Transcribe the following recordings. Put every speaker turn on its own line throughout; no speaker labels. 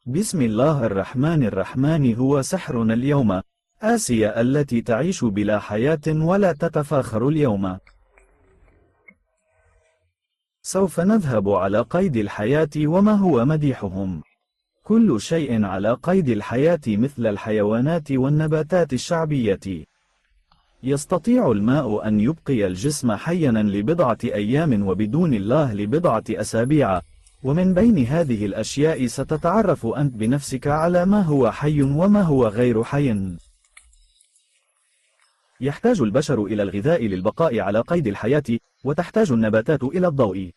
بسم الله الرحمن الرحمن. هو سحرنا اليوم آسيا التي تعيش بلا حياة ولا تتفاخر اليوم. سوف نذهب على قيد الحياة. وما هو مديحهم؟ كل شيء على قيد الحياة مثل الحيوانات والنباتات الشعبية. يستطيع الماء أن يبقي الجسم حيا لبضعة أيام وبدون الله لبضعة أسابيع. ومن بين هذه الأشياء ستتعرف أنت بنفسك على ما هو حي وما هو غير حي. يحتاج البشر إلى الغذاء للبقاء على قيد الحياة، وتحتاج النباتات إلى الضوء.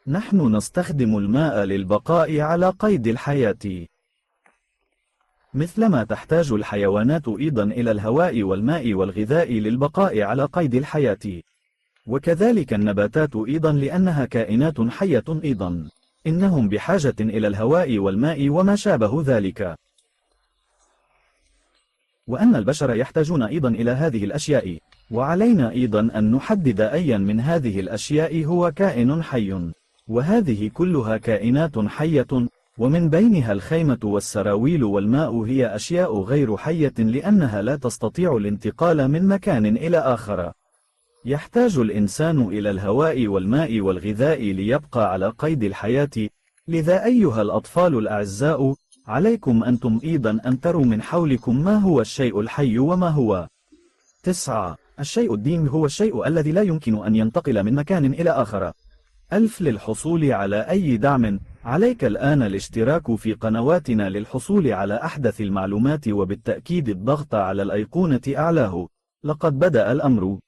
نحن نستخدم الماء للبقاء على قيد الحياة، مثلما تحتاج الحيوانات أيضا إلى الهواء والماء والغذاء للبقاء على قيد الحياة. وكذلك النباتات أيضا لأنها كائنات حية أيضا، إنهم بحاجة إلى الهواء والماء وما شابه ذلك. وأن البشر يحتاجون أيضا إلى هذه الأشياء، وعلينا أيضا أن نحدد أيا من هذه الأشياء هو كائن حي. وهذه كلها كائنات حية، ومن بينها الخيمة والسراويل والماء هي أشياء غير حية لأنها لا تستطيع الانتقال من مكان إلى آخر. يحتاج الإنسان إلى الهواء والماء والغذاء ليبقى على قيد الحياة. لذا أيها الأطفال الأعزاء، عليكم أنتم أيضا أن تروا من حولكم ما هو الشيء الحي وما هو. 9. الشيء الديم هو الشيء الذي لا يمكن أن ينتقل من مكان إلى آخر. 1000. للحصول على أي دعم، عليك الآن الاشتراك في قنواتنا للحصول على أحدث المعلومات، وبالتأكيد الضغط على الأيقونة أعلاه. لقد بدأ الأمر.